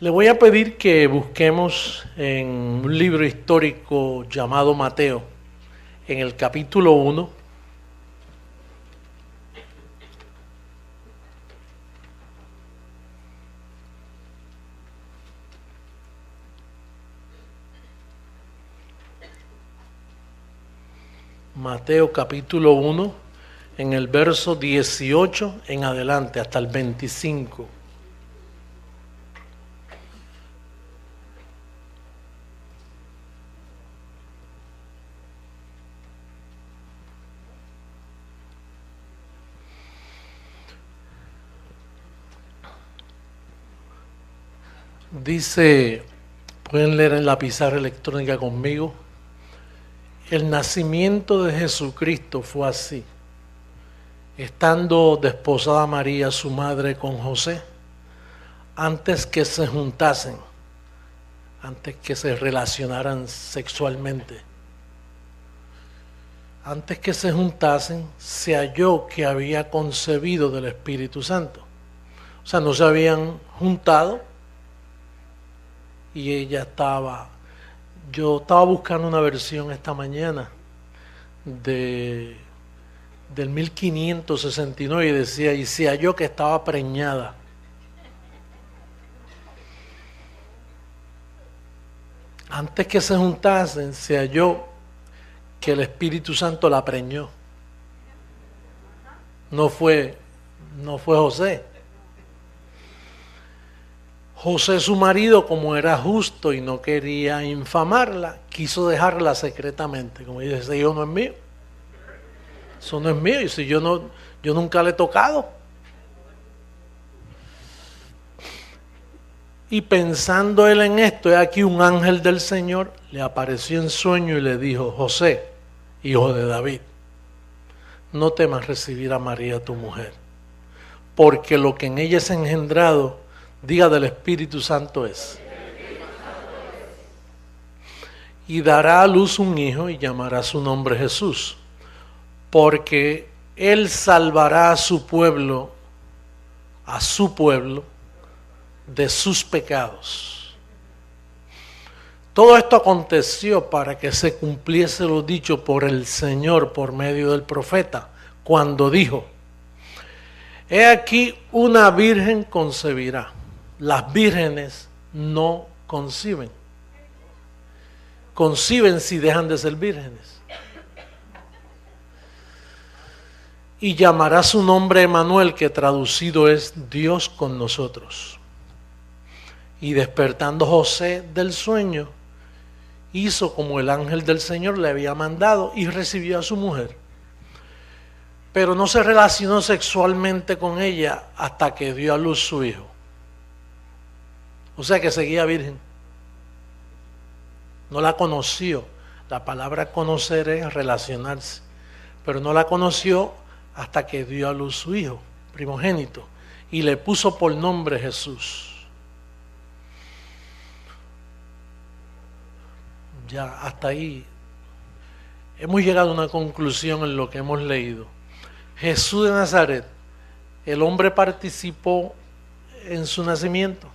Le voy a pedir que busquemos en un libro histórico llamado Mateo, en el capítulo 1. Mateo capítulo 1, en el verso 18 en adelante, hasta el 25. Dice, pueden leer en la pizarra electrónica conmigo, el nacimiento de Jesucristo fue así. Estando desposada María, su madre, con José, antes que se juntasen, antes que se relacionaran sexualmente, antes que se juntasen, se halló que había concebido del Espíritu Santo. O sea, no se habían juntado y ella estaba... Yo estaba buscando una versión esta mañana del 1569 y decía, y se halló que estaba preñada. Antes que se juntasen, se halló que el Espíritu Santo la preñó. No fue José. José, su marido, como era justo y no quería infamarla, quiso dejarla secretamente. Como dice, ese hijo no es mío. Eso no es mío. Y si yo nunca le he tocado. Y pensando él en esto, he aquí un ángel del Señor le apareció en sueño y le dijo, José, hijo de David, no temas recibir a María tu mujer, porque lo que en ella es engendrado, diga del Espíritu Santo es. Y dará a luz un hijo y llamará su nombre Jesús, porque él salvará a su pueblo, de sus pecados. Todo esto aconteció para que se cumpliese lo dicho por el Señor por medio del profeta, cuando dijo, he aquí una virgen concebirá. Las vírgenes no conciben. Conciben si dejan de ser vírgenes. Y llamará su nombre Emmanuel, que traducido es Dios con nosotros. Y despertando José del sueño, hizo como el ángel del Señor le había mandado y recibió a su mujer. Pero no se relacionó sexualmente con ella hasta que dio a luz su hijo. O sea que seguía virgen. No la conoció. La palabra conocer es relacionarse. Pero no la conoció hasta que dio a luz su hijo, primogénito. Y le puso por nombre Jesús. Ya hasta ahí hemos llegado a una conclusión en lo que hemos leído. Jesús de Nazaret, ¿el hombre participó en su nacimiento?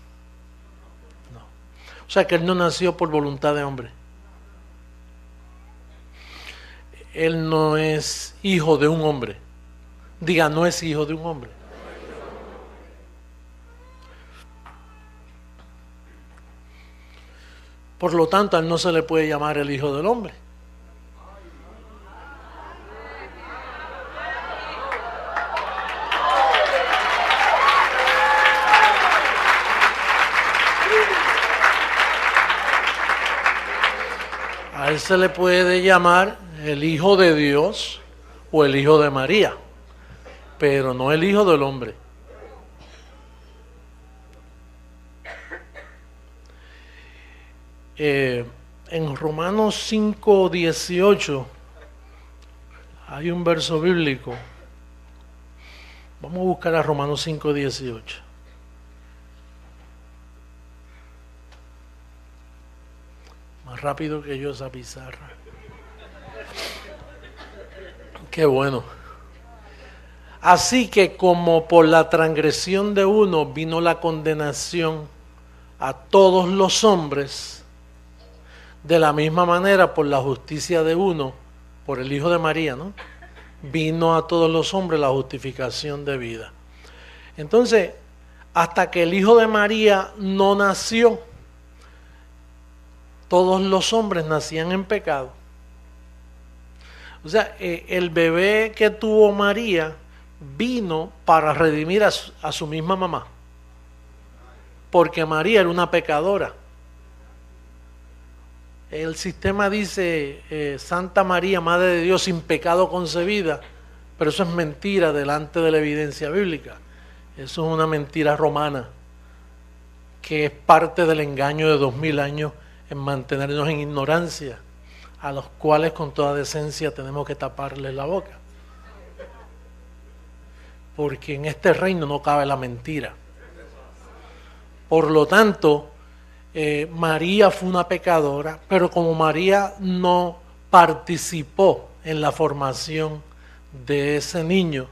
No. O sea que él no nació por voluntad de hombre. Él no es hijo de un hombre. Diga, no es hijo de un hombre. Por lo tanto, a él no se le puede llamar el hijo del hombre. A él se le puede llamar el hijo de Dios o el hijo de María, pero no el hijo del hombre. En Romanos 5:18 hay un verso bíblico. Vamos a buscar a Romanos 5:18. Más rápido que yo esa pizarra. Qué bueno. Así que como por la transgresión de uno vino la condenación a todos los hombres, de la misma manera por la justicia de uno, por el Hijo de María, ¿no? Vino a todos los hombres la justificación de vida. Entonces, hasta que el Hijo de María no nació, todos los hombres nacían en pecado. O sea, el bebé que tuvo María vino para redimir a su misma mamá, porque María era una pecadora. El sistema dice Santa María, Madre de Dios, sin pecado concebida, pero eso es mentira delante de la evidencia bíblica. Eso es una mentira romana, que es parte del engaño de 2000 años en mantenernos en ignorancia, a los cuales con toda decencia tenemos que taparles la boca. Porque en este reino no cabe la mentira. Por lo tanto, María fue una pecadora, pero como María no participó en la formación de ese niño,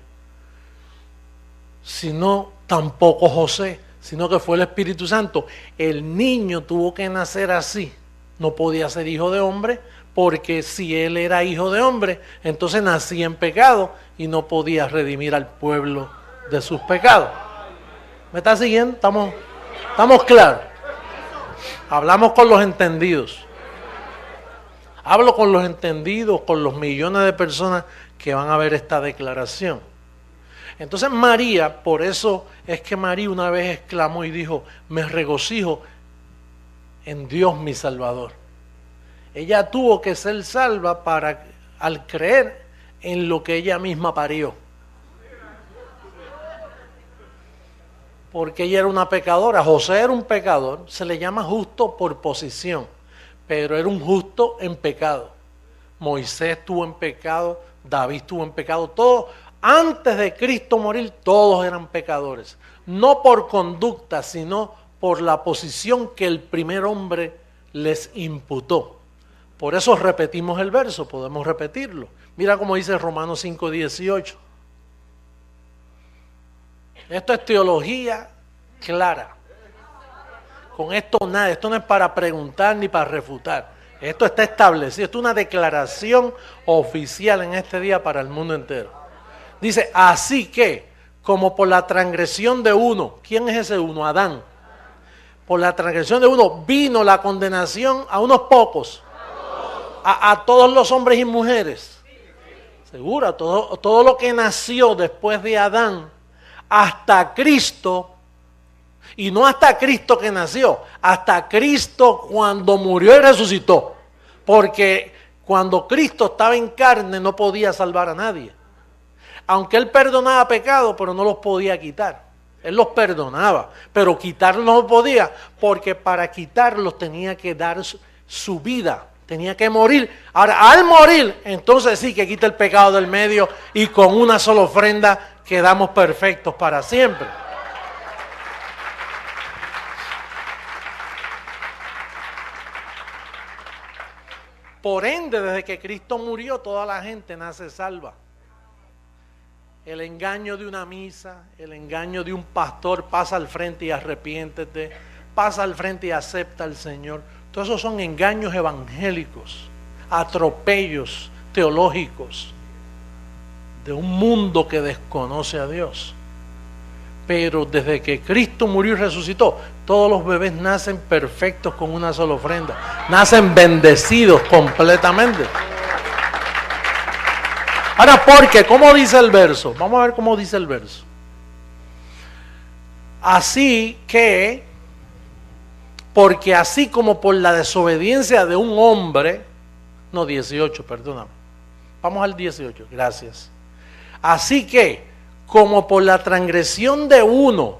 sino tampoco José, sino que fue el Espíritu Santo, el niño tuvo que nacer así, no podía ser hijo de hombre, porque si él era hijo de hombre, entonces nacía en pecado y no podía redimir al pueblo de sus pecados. ¿Me está siguiendo? ¿Estamos claros? Hablamos con los entendidos. Hablo con los entendidos, con los millones de personas que van a ver esta declaración. Entonces María, por eso es que María una vez exclamó y dijo, me regocijo en Dios mi Salvador. Ella tuvo que ser salva al creer en lo que ella misma parió. Porque ella era una pecadora, José era un pecador, se le llama justo por posición, pero era un justo en pecado. Moisés estuvo en pecado, David estuvo en pecado, todos, antes de Cristo morir, todos eran pecadores. No por conducta, sino por la posición que el primer hombre les imputó. Por eso repetimos el verso, podemos repetirlo. Mira cómo dice Romanos 5:18. Esto es teología clara. Con esto nada, esto no es para preguntar ni para refutar. Esto está establecido, esto es una declaración oficial en este día para el mundo entero. Dice, así que, como por la transgresión de uno, ¿quién es ese uno? Adán. Por la transgresión de uno vino la condenación a unos pocos, a todos los hombres y mujeres. Seguro, todo lo que nació después de Adán, hasta Cristo, y no hasta Cristo que nació, hasta Cristo cuando murió y resucitó. Porque cuando Cristo estaba en carne no podía salvar a nadie. Aunque Él perdonaba pecados, pero no los podía quitar. Él los perdonaba, pero quitarlos no podía, porque para quitarlos tenía que dar su vida, tenía que morir. Ahora, al morir, entonces sí que quita el pecado del medio y con una sola ofrenda quedamos perfectos para siempre. Por ende, desde que Cristo murió, toda la gente nace salva. El engaño de una misa, el engaño de un pastor, pasa al frente y arrepiéntete, pasa al frente y acepta al Señor. Todos esos son engaños evangélicos, atropellos teológicos de un mundo que desconoce a Dios. Pero desde que Cristo murió y resucitó, todos los bebés nacen perfectos con una sola ofrenda, nacen bendecidos completamente. Ahora, ¿por qué? ¿Cómo dice el verso? Vamos a ver cómo dice el verso. Así que, porque así como por la desobediencia de un hombre, no 18, perdóname. Vamos al 18, gracias. Así que, como por la transgresión de uno,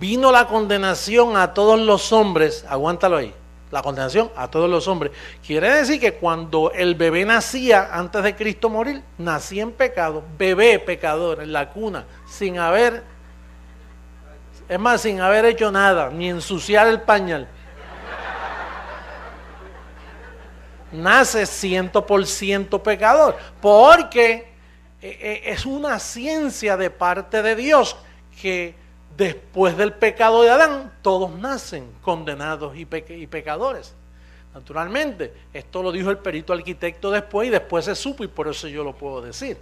vino la condenación a todos los hombres, aguántalo ahí. La condenación a todos los hombres. Quiere decir que cuando el bebé nacía, antes de Cristo morir, nacía en pecado, bebé pecador, en la cuna, sin haber hecho nada, ni ensuciar el pañal. Nace 100% pecador, porque es una ciencia de parte de Dios que después del pecado de Adán, todos nacen condenados y pecadores. Naturalmente, esto lo dijo el perito arquitecto después y después se supo y por eso yo lo puedo decir.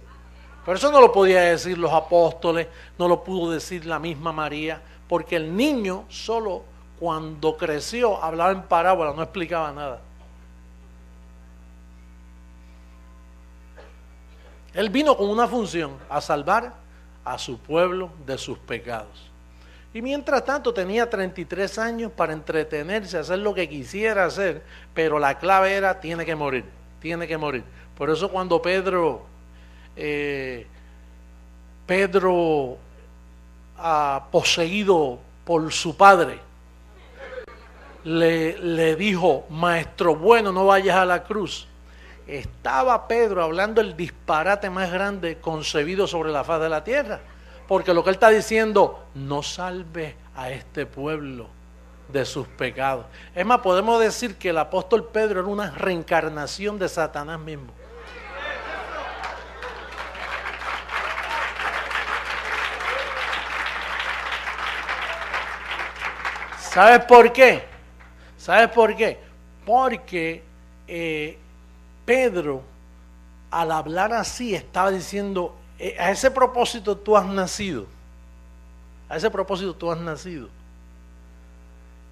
Pero eso no lo podía decir los apóstoles, no lo pudo decir la misma María, porque el niño solo cuando creció hablaba en parábola, no explicaba nada. Él vino con una función, a salvar a su pueblo de sus pecados. Y mientras tanto tenía 33 años para entretenerse, hacer lo que quisiera hacer, pero la clave era, tiene que morir, tiene que morir. Por eso cuando Pedro poseído por su padre, le dijo, maestro bueno, no vayas a la cruz. Estaba Pedro hablando el disparate más grande concebido sobre la faz de la tierra. Porque lo que él está diciendo, no salve a este pueblo de sus pecados. Es más, podemos decir que el apóstol Pedro era una reencarnación de Satanás mismo. ¿Sabes por qué? ¿Sabes por qué? Porque Pedro, al hablar así, estaba diciendo, a ese propósito tú has nacido. A ese propósito tú has nacido.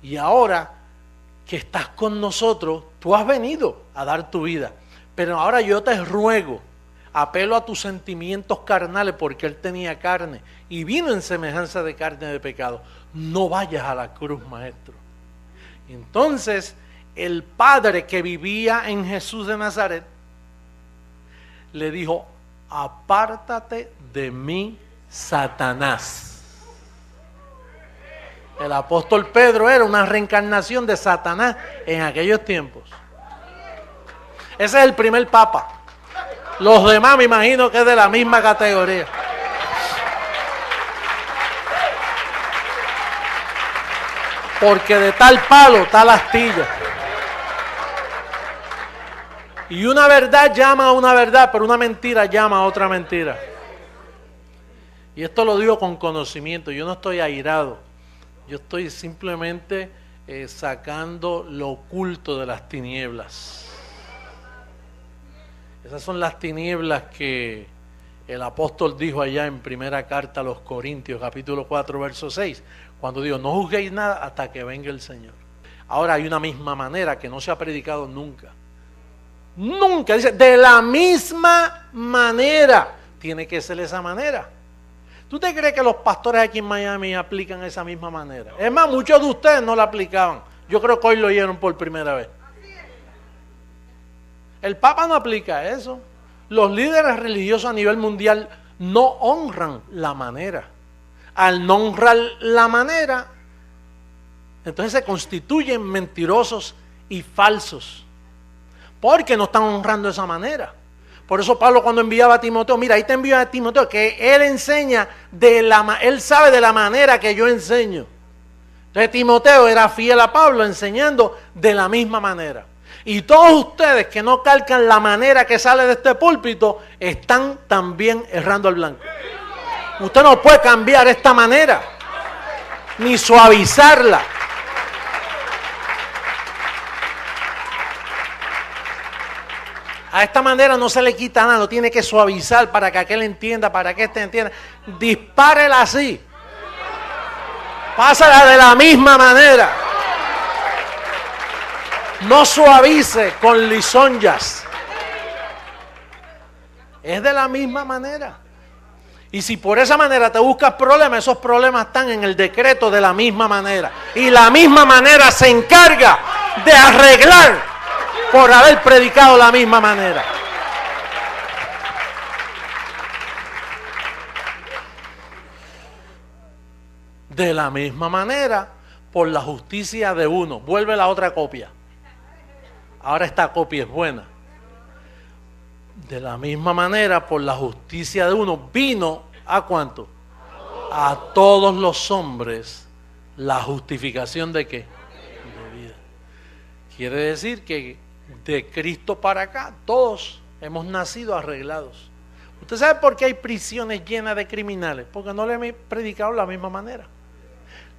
Y ahora que estás con nosotros, tú has venido a dar tu vida. Pero ahora yo te ruego, apelo a tus sentimientos carnales, porque él tenía carne y vino en semejanza de carne de pecado. No vayas a la cruz, maestro. Entonces, el padre que vivía en Jesús de Nazaret le dijo, apártate de mí, Satanás. El apóstol Pedro era una reencarnación de Satanás en aquellos tiempos. Ese es el primer papa. Los demás me imagino que es de la misma categoría. Porque de tal palo, tal astilla. Y una verdad llama a una verdad, pero una mentira llama a otra mentira. Y esto lo digo con conocimiento, yo no estoy airado. Yo estoy simplemente sacando lo oculto de las tinieblas. Esas son las tinieblas que el apóstol dijo allá en primera carta a los Corintios, capítulo 4, verso 6, cuando dijo, no juzguéis nada hasta que venga el Señor. Ahora hay una misma manera que no se ha predicado nunca. Nunca, dice, de la misma manera, tiene que ser esa manera. ¿Tú te crees que los pastores aquí en Miami aplican esa misma manera? Es más, muchos de ustedes no la aplicaban. Yo creo que hoy lo oyeron por primera vez. El Papa no aplica eso. Los líderes religiosos a nivel mundial no honran la manera. Al no honrar la manera, entonces se constituyen mentirosos y falsos. Porque no están honrando esa manera. Por eso Pablo cuando enviaba a Timoteo, mira, ahí te envío a Timoteo, que él enseña, él sabe de la manera que yo enseño. Entonces Timoteo era fiel a Pablo enseñando de la misma manera. Y todos ustedes que no calcan la manera que sale de este púlpito, están también errando al blanco. Usted no puede cambiar esta manera, ni suavizarla. A esta manera no se le quita nada, no tiene que suavizar para que aquel entienda, para que este entienda. Dispárela así. Pásala de la misma manera. No suavice con lisonjas. Es de la misma manera. Y si por esa manera te buscas problemas, esos problemas están en el decreto de la misma manera. Y la misma manera se encarga de arreglar por haber predicado la misma manera. De la misma manera, por la justicia de uno. Vuelve la otra copia. Ahora esta copia es buena. De la misma manera, por la justicia de uno, vino ¿a cuánto? A todos los hombres la justificación de ¿qué? De vida. Quiere decir que de Cristo para acá, todos hemos nacido arreglados. ¿Usted sabe por qué hay prisiones llenas de criminales? Porque no le he predicado de la misma manera.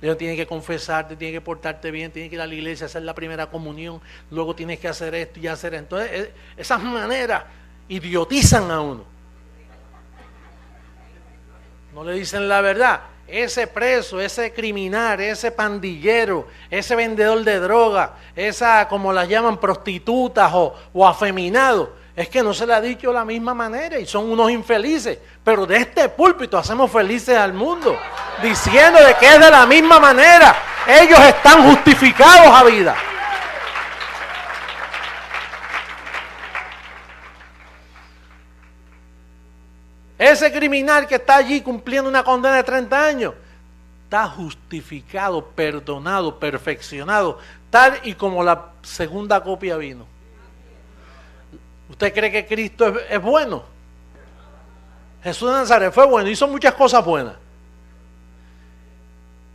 Dios tiene que confesarte, tiene que portarte bien, tiene que ir a la iglesia, hacer la primera comunión, luego tienes que hacer esto y hacer esto. Entonces, esas maneras idiotizan a uno. No le dicen la verdad. Ese preso, ese criminal, ese pandillero, ese vendedor de droga, esa, como las llaman, prostitutas o afeminados, es que no se le ha dicho de la misma manera y son unos infelices. Pero de este púlpito hacemos felices al mundo, diciendo de que es de la misma manera. Ellos están justificados a vida. Ese criminal que está allí cumpliendo una condena de 30 años, está justificado, perdonado, perfeccionado, tal y como la segunda copia vino. ¿Usted cree que Cristo es bueno? Jesús de Nazaret fue bueno, hizo muchas cosas buenas.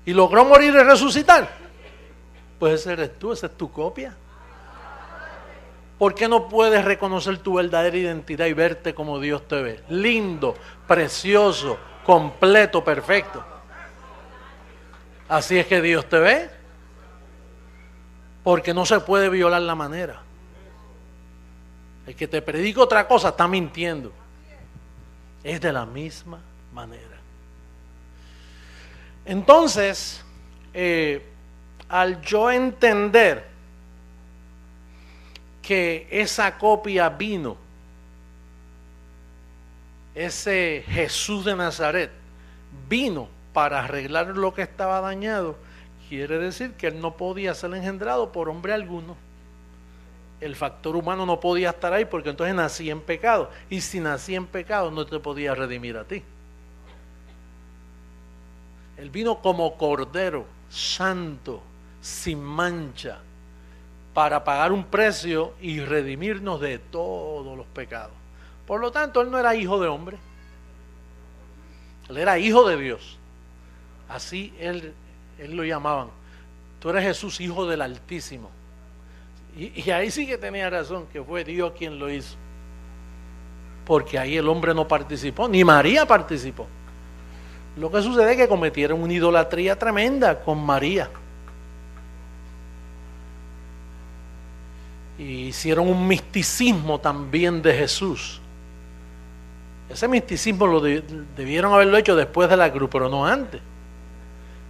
¿Y logró morir y resucitar? Pues ese eres tú, esa es tu copia. ¿Por qué no puedes reconocer tu verdadera identidad y verte como Dios te ve? Lindo, precioso, completo, perfecto. Así es que Dios te ve. Porque no se puede violar la manera. El que te predica otra cosa está mintiendo. Es de la misma manera. Entonces, al yo entender que esa copia vino, ese Jesús de Nazaret vino para arreglar lo que estaba dañado, quiere decir que él no podía ser engendrado por hombre alguno. El factor humano no podía estar ahí porque entonces nacía en pecado, y si nacía en pecado no te podía redimir a ti. Él vino como cordero santo, sin mancha, para pagar un precio y redimirnos de todos los pecados. Por lo tanto, él no era hijo de hombre, él era hijo de Dios. Así él lo llamaban. Tú eres Jesús, hijo del Altísimo. Y ahí sí que tenía razón, que fue Dios quien lo hizo. Porque ahí el hombre no participó, ni María participó. Lo que sucede es que cometieron una idolatría tremenda con María. Y hicieron un misticismo también de Jesús. Ese misticismo lo debieron haberlo hecho después de la cruz, pero no antes.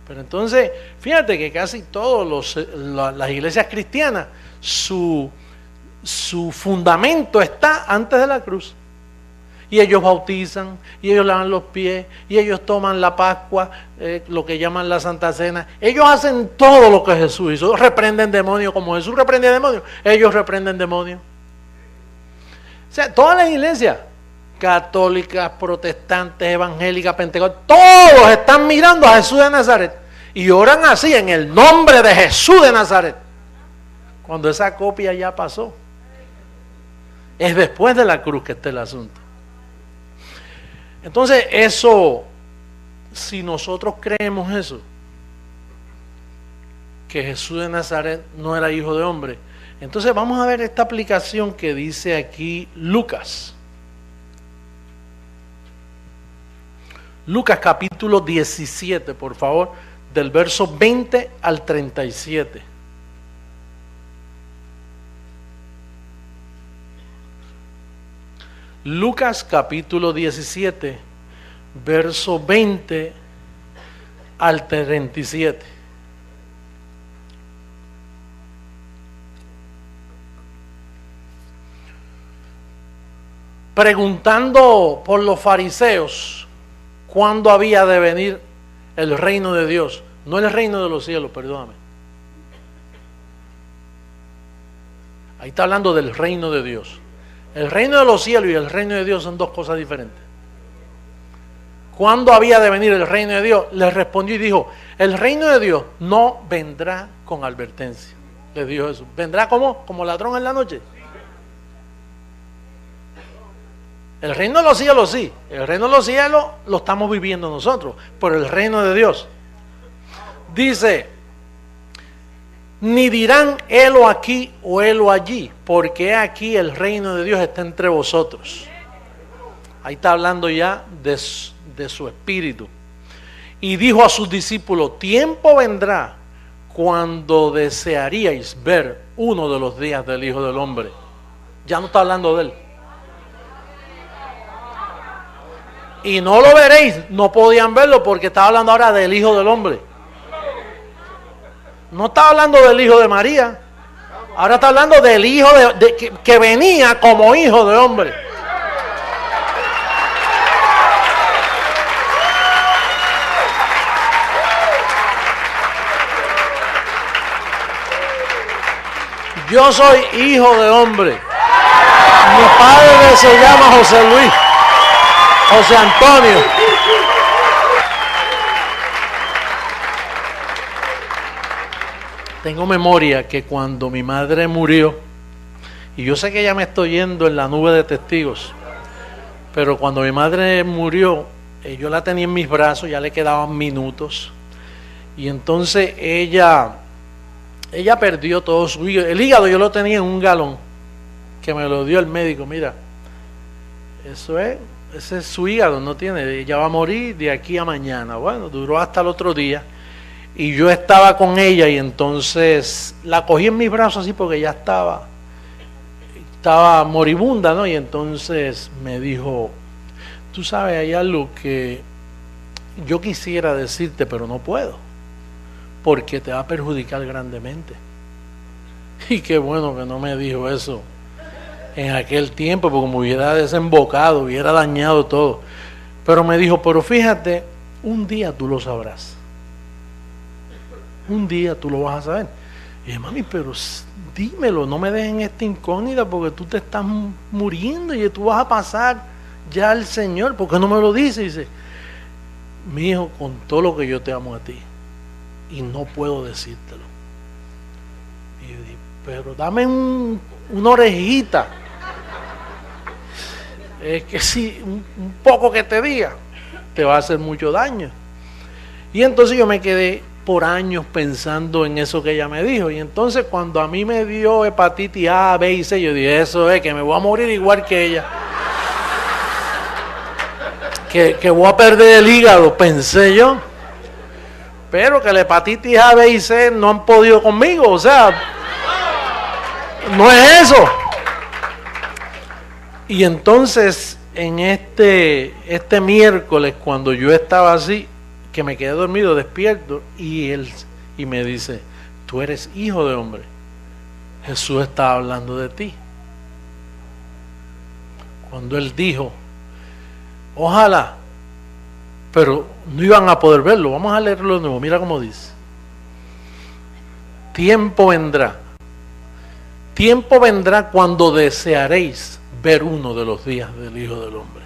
Pero entonces, fíjate que casi todas las iglesias cristianas, su fundamento está antes de la cruz. Y ellos bautizan, y ellos lavan los pies, y ellos toman la Pascua, lo que llaman la Santa Cena. Ellos hacen todo lo que Jesús hizo. Reprenden demonios como Jesús reprendía demonios. Ellos reprenden demonios. O sea, todas las iglesias, católicas, protestantes, evangélicas, pentecostales, todos están mirando a Jesús de Nazaret y oran así en el nombre de Jesús de Nazaret. Cuando esa copia ya pasó, es después de la cruz que está el asunto. Entonces eso, si nosotros creemos eso, que Jesús de Nazaret no era hijo de hombre, entonces vamos a ver esta aplicación que dice aquí Lucas. Lucas capítulo 17, por favor, del verso 20 al 37. Lucas capítulo 17, verso 20 al 37. Preguntando por los fariseos cuándo había de venir el reino de Dios, no el reino de los cielos, perdóname. Ahí está hablando del reino de Dios. El reino de los cielos y el reino de Dios son dos cosas diferentes. ¿Cuándo había de venir el reino de Dios? Les respondió y dijo, el reino de Dios no vendrá con advertencia. Les dijo Jesús. ¿Vendrá como ladrón en la noche? El reino de los cielos sí. El reino de los cielos lo estamos viviendo nosotros. Pero el reino de Dios dice, ni dirán helo aquí o helo allí, porque aquí el reino de Dios está entre vosotros. Ahí está hablando ya de su espíritu. Y dijo a sus discípulos: tiempo vendrá cuando desearíais ver uno de los días del Hijo del Hombre. Ya no está hablando de él. Y no lo veréis. No podían verlo porque estaba hablando ahora del Hijo del Hombre. No está hablando del Hijo de María. Ahora está hablando del Hijo que venía como Hijo de Hombre. Yo soy hijo de hombre. Mi padre se llama José Luis, José Antonio. Tengo memoria que cuando mi madre murió, y yo sé que ya me estoy yendo en la nube de testigos, pero cuando mi madre murió, yo la tenía en mis brazos, ya le quedaban minutos, y entonces ella perdió todo su hígado. El hígado yo lo tenía en un galón, que me lo dio el médico. Mira, ese es su hígado, no tiene, ella va a morir de aquí a mañana. Bueno, duró hasta el otro día, y yo estaba con ella, y entonces la cogí en mis brazos así porque ya estaba moribunda, ¿no? Y entonces me dijo: tú sabes, hay algo que yo quisiera decirte, pero no puedo, porque te va a perjudicar grandemente. Y qué bueno que no me dijo eso en aquel tiempo, porque me hubiera desembocado, hubiera dañado todo. Pero me dijo: pero fíjate, un día tú lo sabrás. Un día tú lo vas a saber. Y dije: mami, pero dímelo, no me dejen esta incógnita, porque tú te estás muriendo y tú vas a pasar ya al Señor. ¿Por qué no me lo dices? Y dice: mi hijo, con todo lo que yo te amo a ti, y no puedo decírtelo. Y yo dije: pero dame una orejita. Es que si un poco que te diga te va a hacer mucho daño. Y entonces yo me quedé por años pensando en eso que ella me dijo. Y entonces cuando a mí me dio hepatitis A, B y C, yo dije: eso es que me voy a morir igual que ella. que voy a perder el hígado, pensé yo. Pero que la hepatitis A, B y C no han podido conmigo, o sea, no es eso. Y entonces en este miércoles, cuando yo estaba así, que me quedé dormido, despierto, y él me dice: tú eres hijo de hombre, Jesús está hablando de ti. Cuando él dijo: ojalá, pero no iban a poder verlo. Vamos a leerlo de nuevo, mira cómo dice: tiempo vendrá cuando desearéis ver uno de los días del Hijo del Hombre,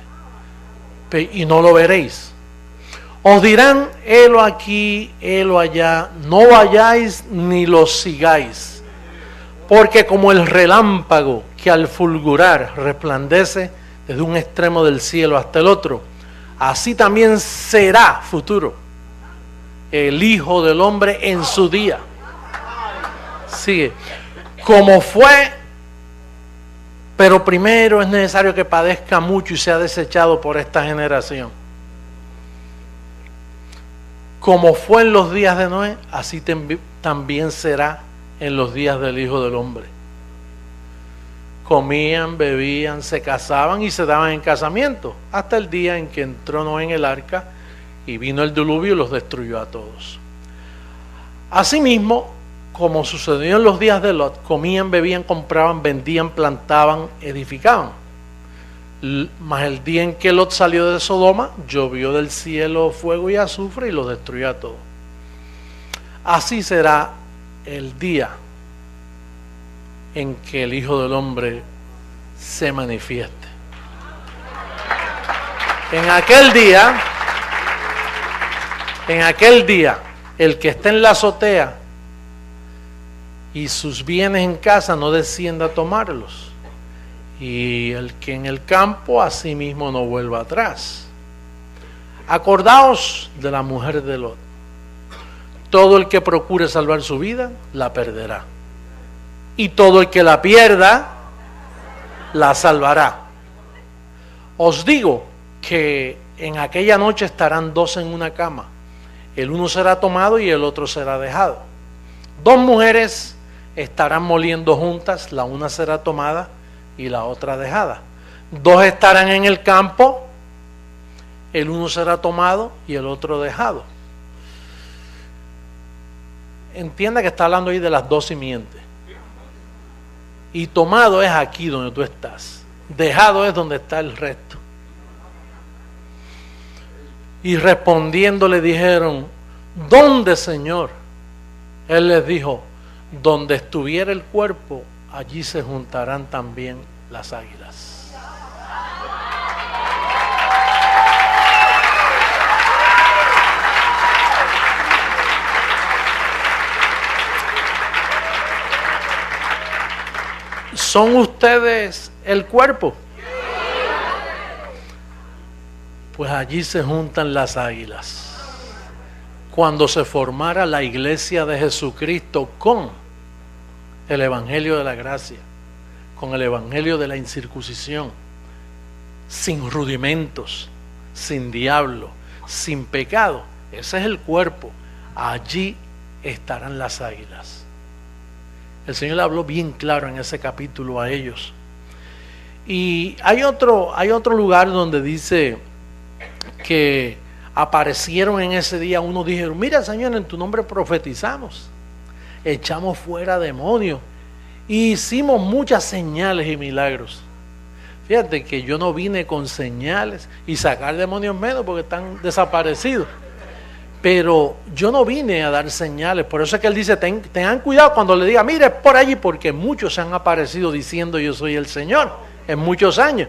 y no lo veréis. Os dirán: helo aquí, helo allá, no vayáis ni lo sigáis, porque como el relámpago que al fulgurar resplandece desde un extremo del cielo hasta el otro, así también será futuro el Hijo del Hombre en su día. Sigue: como fue, pero primero es necesario que padezca mucho y sea desechado por esta generación. Como fue en los días de Noé, así también será en los días del Hijo del Hombre. Comían, bebían, se casaban y se daban en casamiento, hasta el día en que entró Noé en el arca y vino el diluvio y los destruyó a todos. Asimismo, como sucedió en los días de Lot, comían, bebían, compraban, vendían, plantaban, edificaban. Mas el día en que Lot salió de Sodoma, llovió del cielo fuego y azufre y los destruyó a todos. Así será el día en que el Hijo del Hombre se manifieste. En aquel día, el que esté en la azotea y sus bienes en casa no descienda a tomarlos, y el que en el campo asimismo no vuelva atrás. Acordaos de la mujer de Lot. Todo el que procure salvar su vida, la perderá. Y todo el que la pierda, la salvará. Os digo que en aquella noche estarán dos en una cama. El uno será tomado y el otro será dejado. Dos mujeres estarán moliendo juntas, la una será tomada y la otra dejada. Dos estarán en el campo, el uno será tomado y el otro dejado. Entienda que está hablando ahí de las dos simientes. Y tomado es aquí donde tú estás. Dejado es donde está el resto. Y respondiendo le dijeron, ¿dónde, Señor? Él les dijo, donde estuviera el cuerpo, allí se juntarán también las águilas. ¿Son ustedes el cuerpo? Pues allí se juntan las águilas. Cuando se formara la iglesia de Jesucristo con el evangelio de la gracia, con el evangelio de la incircuncisión, sin rudimentos, sin diablo, sin pecado, ese es el cuerpo. Allí estarán las águilas. El Señor le habló bien claro en ese capítulo a ellos. Y hay otro lugar donde dice que aparecieron en ese día, unos dijeron, mira, Señor, en tu nombre profetizamos, echamos fuera demonios y hicimos muchas señales y milagros. Fíjate que yo no vine con señales y sacar demonios menos porque están desaparecidos. Pero yo no vine a dar señales. Por eso es que él dice, tengan cuidado cuando le diga, mire por allí, porque muchos se han aparecido diciendo yo soy el Señor en muchos años.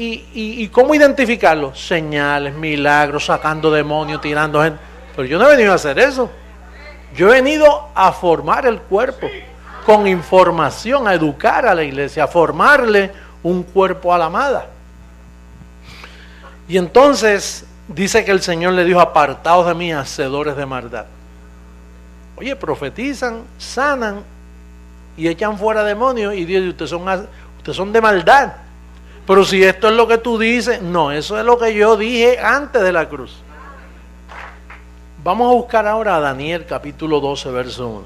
¿Y cómo identificarlo? Señales, milagros, sacando demonios, tirando gente. Pero yo no he venido a hacer eso. Yo he venido a formar el cuerpo con información, a educar a la iglesia, a formarle un cuerpo a la amada. Y entonces dice que el Señor le dijo, apartaos de mí, hacedores de maldad. Oye, profetizan, sanan y echan fuera demonios y Dios dice, ustedes son de maldad. Pero si esto es lo que tú dices, no, eso es lo que yo dije antes de la cruz. Vamos a buscar ahora a Daniel capítulo 12, verso 1.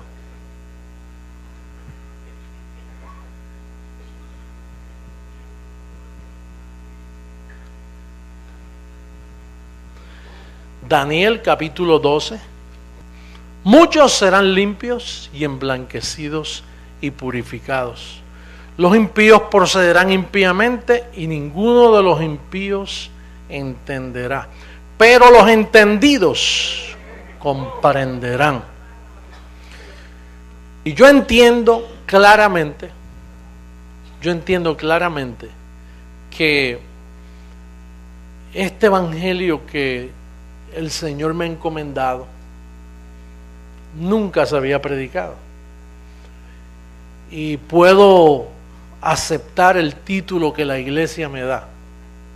Daniel capítulo 12. Muchos serán limpios y emblanquecidos y purificados. Los impíos procederán impíamente y ninguno de los impíos entenderá. Pero los entendidos comprenderán. Y yo entiendo claramente que este evangelio que el Señor me ha encomendado nunca se había predicado. Y puedo aceptar el título que la iglesia me da.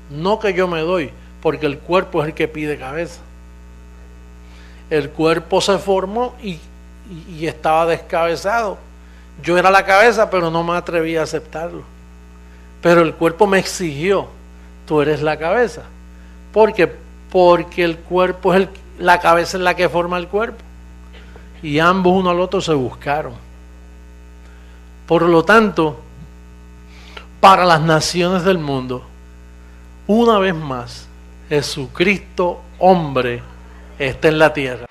No que yo me doy, porque el cuerpo es el que pide cabeza. El cuerpo se formó y estaba descabezado. Yo era la cabeza, pero no me atreví a aceptarlo. Pero el cuerpo me exigió, tú eres la cabeza. Porque el cuerpo es la cabeza es la que forma el cuerpo. Y ambos uno al otro se buscaron. Por lo tanto, para las naciones del mundo, una vez más, Jesucristo, hombre, está en la tierra.